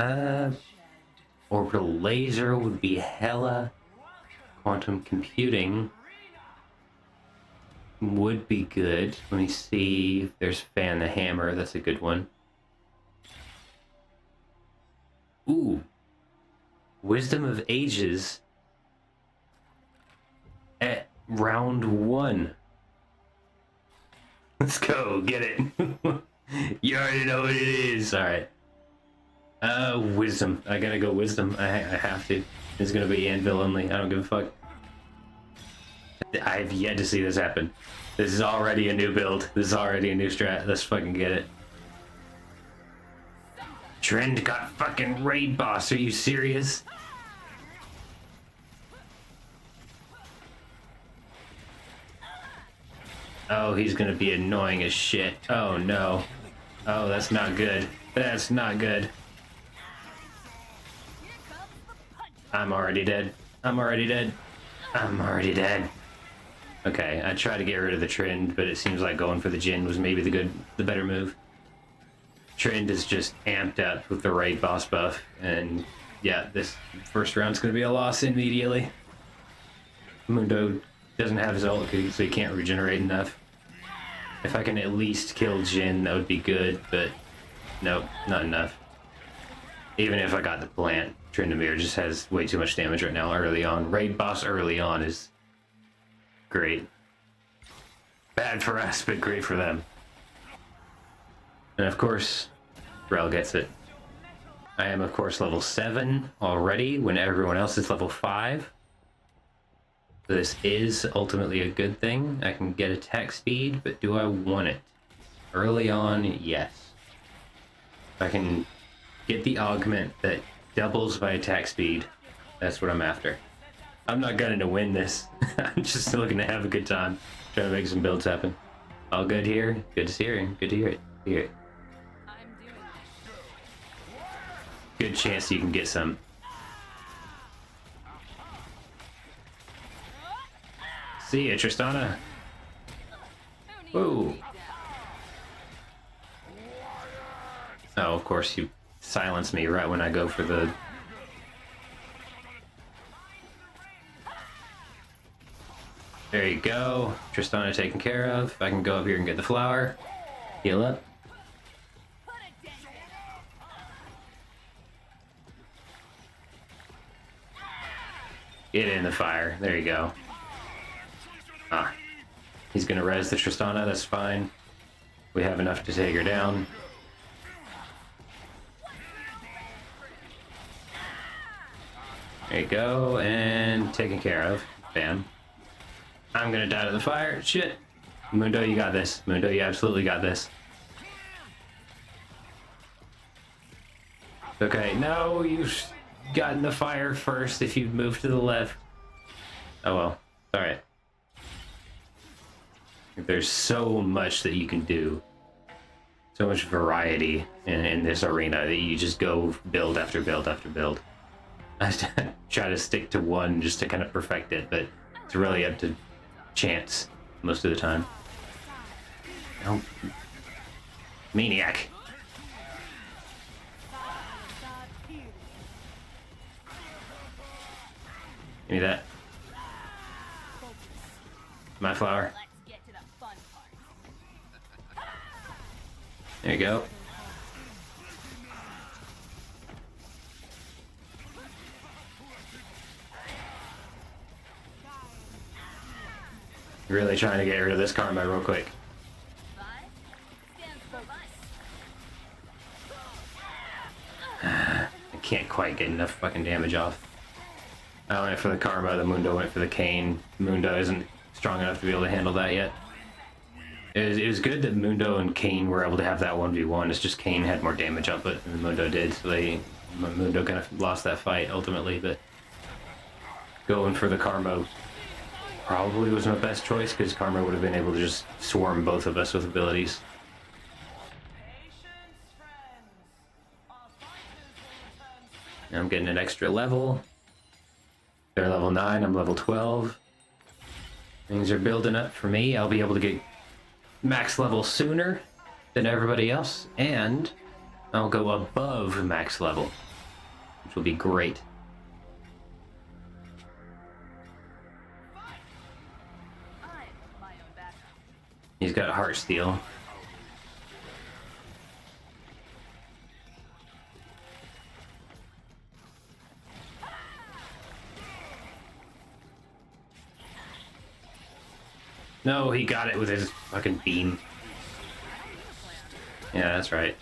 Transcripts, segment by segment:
Uh, orbital laser would be hella. Quantum computing would be good. Let me see if there's Fan the Hammer. That's a good one. Ooh. Wisdom of Ages at round 1. Let's go, get it. You already know what it is. Alright. Wisdom. I gotta go wisdom. I have to. It's gonna be Anvil only. I don't give a fuck. I've yet to see this happen. This is already a new build. This is already a new strat. Let's fucking get it. Trend got fucking raid boss. Are you serious? Oh, he's gonna be annoying as shit. Oh no. Oh, that's not good. That's not good. I'm already dead. I'm already dead. I'm already dead. Okay, I tried to get rid of the trend, but it seems like going for the Jin was maybe the better move. Trend is just amped up with the raid boss buff, and yeah, this first round's gonna be a loss immediately. Mundo doesn't have his ult, so he can't regenerate enough. If I can at least kill Jin, that would be good, but nope, not enough. Even if I got the plant, Tryndamere just has way too much damage right now early on. Raid boss early on is great. Bad for us, but great for them. And of course, Rel gets it. I am of course level 7 already when everyone else is level 5. So this is ultimately a good thing. I can get attack speed, but do I want it? Early on, yes. If I can get the augment that doubles my attack speed, that's what I'm after. I'm not gunning to win this. I'm just looking to have a good time. Trying to make some builds happen. All good here? Good to hear it. Good to hear it. Hear it. Good chance you can get some. See ya, Tristana. Whoa. Oh, of course you silence me right when I go for the... There you go. Tristana taken care of. I can go up here and get the flower. Heal up. Get in the fire. There you go. Ah. He's gonna res the Tristana, that's fine. We have enough to take her down. There you go, and taken care of. Bam. I'm gonna die to the fire. Shit. Mundo, you got this. Mundo, you absolutely got this. Okay, no, you've gotten the fire first if you'd moved to the left. Oh well. Alright. There's so much that you can do. So much variety in this arena that you just go build after build after build. I try to stick to one just to kind of perfect it, but it's really up to chance most of the time. Oh. Maniac. Give me that. My flower. There you go. Really trying to get rid of this karma real quick. I can't quite get enough fucking damage off. I went for the karma, the Mundo went for the cane. Mundo isn't strong enough to be able to handle that yet. It was good that Mundo and Kane were able to have that 1v1. It's just Kane had more damage output than Mundo did, so Mundo kind of lost that fight ultimately, but going for the karma probably was my best choice, because karma would have been able to just swarm both of us with abilities. Now I'm getting an extra level. They're level 9, I'm level 12. Things are building up for me. I'll be able to get max level sooner than everybody else, and I'll go above max level. which will be great. He's got heart steel. No, he got it with his fucking beam. Yeah, that's right.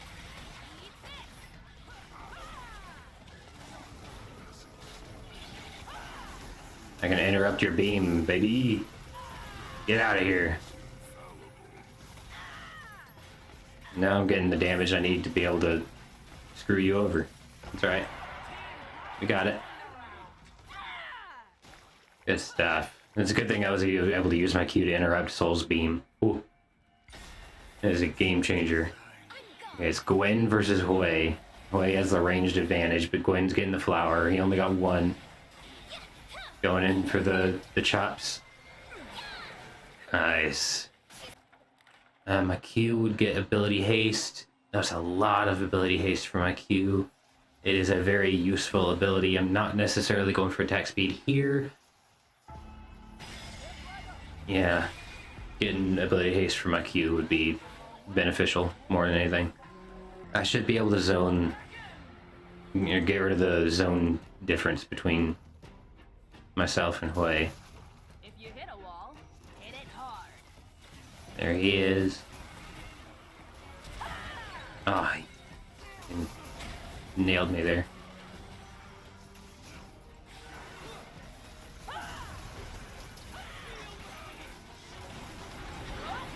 I can interrupt your beam, baby. Get out of here. Now I'm getting the damage I need to be able to screw you over. That's right. We got it. Good stuff. It's a good thing I was able to use my Q to interrupt Soul's beam. Ooh. That is a game changer. Okay, it's Gwen versus Hui. Hui has the ranged advantage, but Gwen's getting the flower. He only got one. Going in for the chops. Nice. My Q would get ability haste. That's a lot of ability haste for my Q. It is a very useful ability. I'm not necessarily going for attack speed here. Yeah, getting ability haste for my Q would be beneficial more than anything. I should be able to zone, get rid of the zone difference between myself and Hui. If you hit a wall, hit it hard. There he is. Ah, oh, he nailed me there.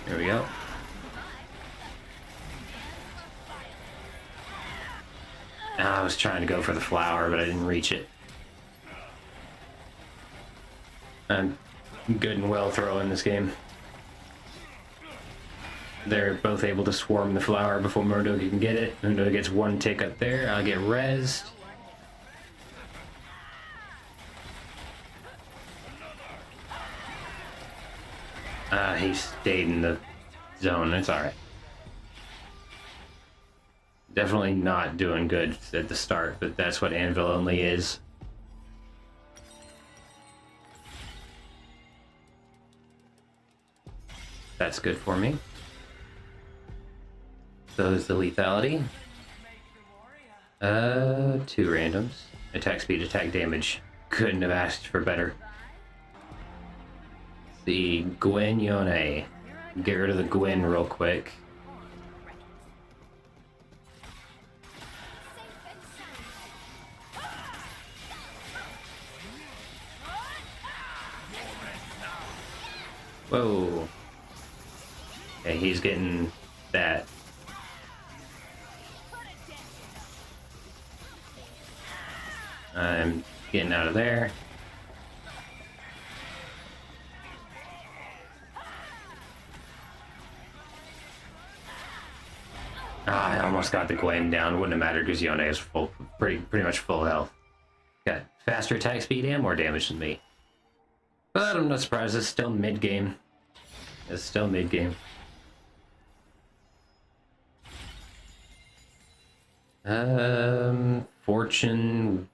There we go. I was trying to go for the flower, but I didn't reach it. I'm good and well throwing this game. They're both able to swarm the flower before Murdoki can get it. Murdoki gets one tick up there. I'll get rezzed. He stayed in the zone. It's alright. Definitely not doing good at the start, but that's what Anvil only is. That's good for me. So is the lethality. 2 randoms. Attack speed, attack damage. Couldn't have asked for better. The Gwen Yone. Get rid of the Gwen real quick. Whoa. Okay, he's getting that. I'm getting out of there. I almost got the Gwen down. Wouldn't have mattered because Yone is full, pretty much full health. Got faster attack speed and more damage than me. But I'm not surprised. It's still mid game. It's still mid game. Fortune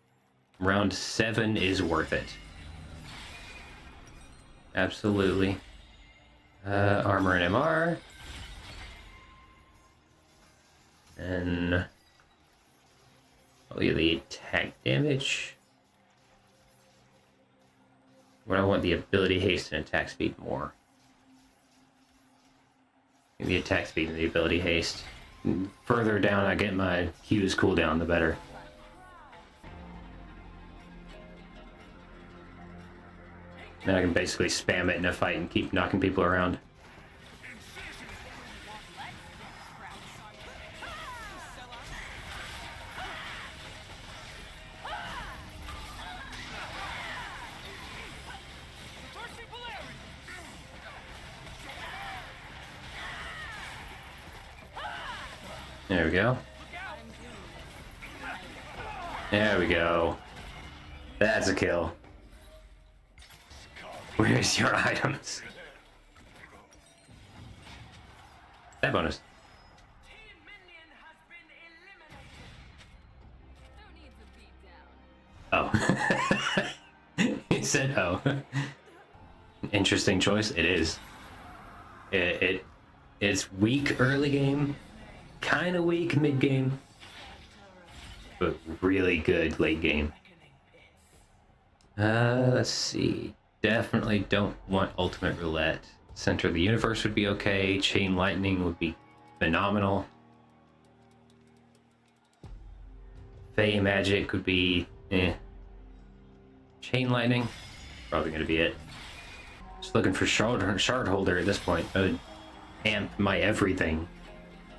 round 7 is worth it. Absolutely. Armor and MR. And probably the attack damage. Where I want the ability haste and attack speed more. The attack speed and the ability haste. The further down I get my Q's cooldown, the better. Then I can basically spam it in a fight and keep knocking people around. There we go. There we go. That's a kill. Where's your items? That bonus. Who needs a beatdown? Oh. It said oh. Interesting choice. It is. It's weak early game, kind of weak mid game, but really good late game. Let's see. Definitely don't want ultimate roulette. Center of the universe would be okay. Chain lightning would be phenomenal. Fey magic would be eh. Chain lightning, probably gonna be it. Just looking for shard holder at this point. That would amp my everything.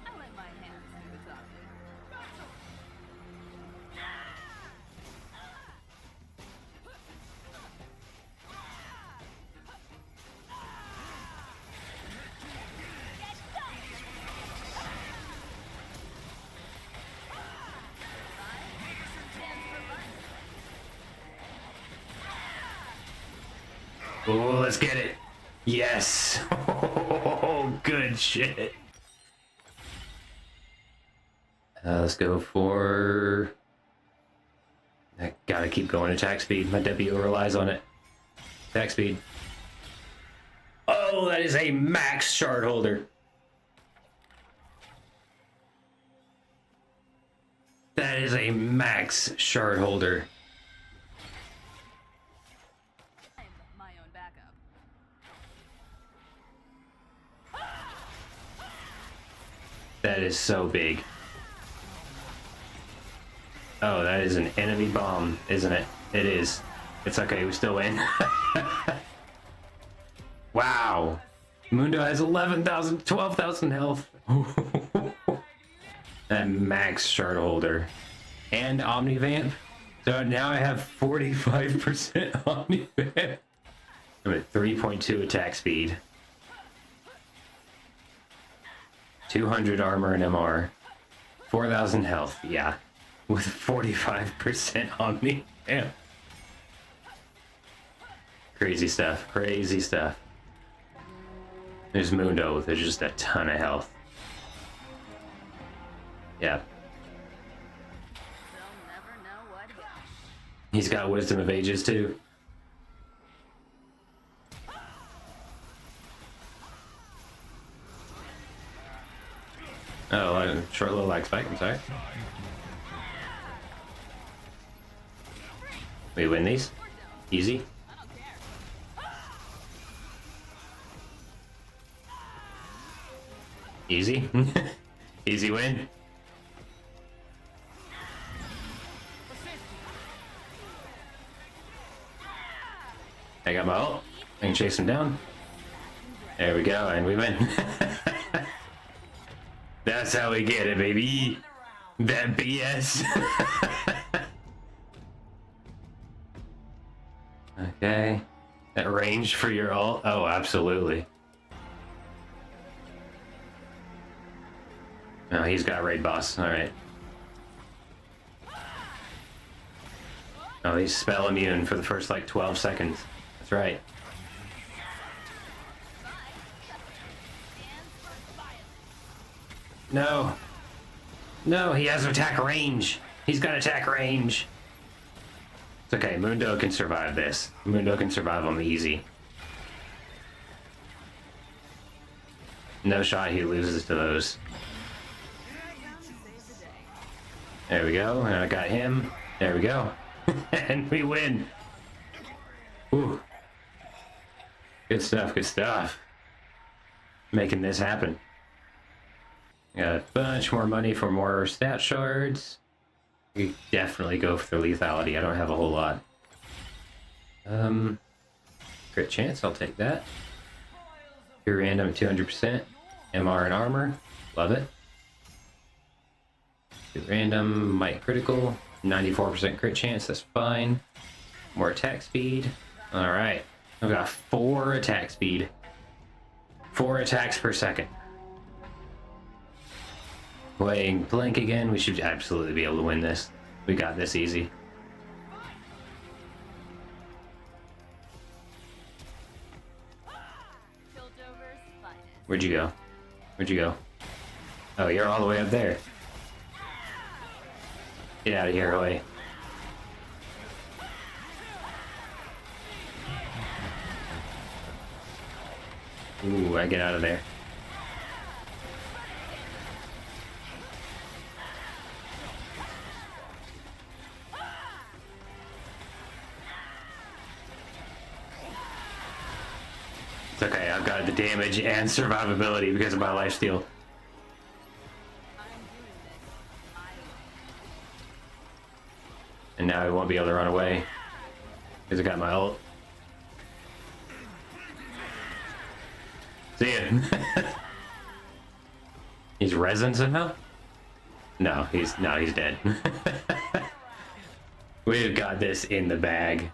I let my hands do the talking. Oh, let's get it. Yes. Oh, good shit. Let's go for... I gotta keep going attack speed. My W relies on it. Attack speed. Oh, that is a max shard holder. That is a max shard holder. I'm my own backup. That is so big. Oh, that is an enemy bomb, isn't it? It is. It's okay, we still win. Wow. Mundo has 11,000, 12,000 health. That max shard holder. And Omnivamp. So now I have 45% Omnivamp. I'm at 3.2 attack speed. 200 armor and MR. 4,000 health, yeah. With 45% Omnivamp. Crazy stuff, crazy stuff. There's Mundo with just a ton of health. Yeah. They'll never know what hit. He's got Wisdom of Ages too. Oh, short little lag spike, I'm sorry. We win these? Easy. Easy. Easy win. I got my ult. I can chase him down. There we go, and we win. That's how we get it, baby. That BS. Okay. That range for your ult? Oh, absolutely. Oh, he's got raid boss. Alright. Oh, he's spell immune for the first like 12 seconds. That's right. No. No, he has attack range. He's got attack range. It's okay, Mundo can survive this. Mundo can survive on the easy. No shot he loses to those. There we go, and I got him. There we go. And we win. Ooh. Good stuff, good stuff. Making this happen. Got a bunch more money for more stat shards. You definitely go for the lethality. I don't have a whole lot. Crit chance, I'll take that. Pure random at 200%. MR and armor, love it. Pure random, might critical, 94% crit chance, that's fine. More attack speed. Alright, I've got 4 attack speed. 4 attacks per second. Playing Blink again, we should absolutely be able to win this. We got this easy. Where'd you go? Where'd you go? Oh, you're all the way up there. Get out of here, Hoy. Ooh, I get out of there. It's okay, I've got the damage and survivability because of my lifesteal. And now I won't be able to run away because I got my ult. See ya. He's resin somehow? No, he's dead. We've got this in the bag.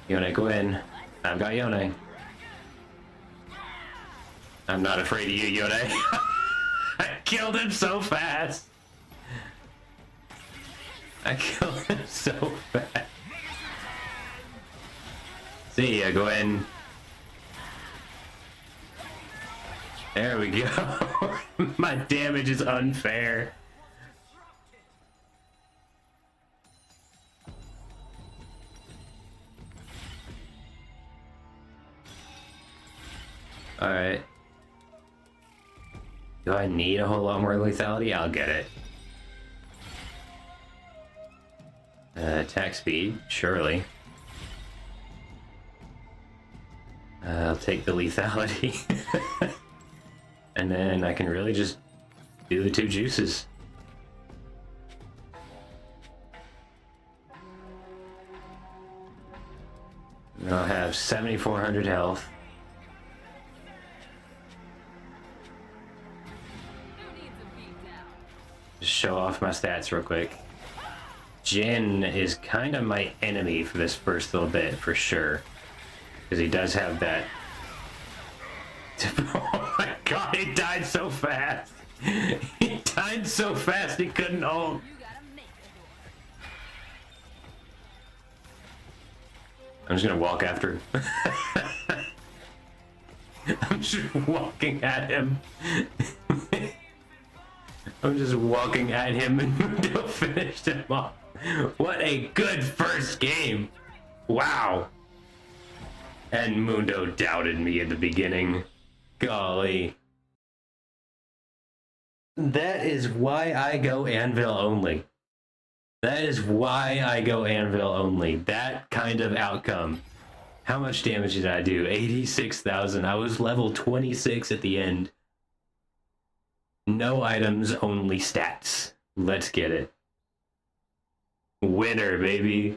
Yone, go in. I've got Yone. I'm not afraid of you, Yone. I killed him so fast. I killed him so fast. See ya, go in. There we go. My damage is unfair. Alright. Do I need a whole lot more lethality? I'll get it. Attack speed, surely. I'll take the lethality. And then I can really just do the 2 juices. And I'll have 7,400 health. Just show off my stats real quick. Jin is kind of my enemy for this first little bit, for sure. Because he does have that... Oh my god, he died so fast! He died so fast he couldn't hold. I'm just gonna walk after him. I'm just walking at him. I'm just walking at him and Mundo finished him off. What a good first game! Wow! And Mundo doubted me at the beginning. Golly. That is why I go Anvil only. That is why I go Anvil only. That kind of outcome. How much damage did I do? 86,000. I was level 26 at the end. No items, only stats. Let's get it. Winner, baby.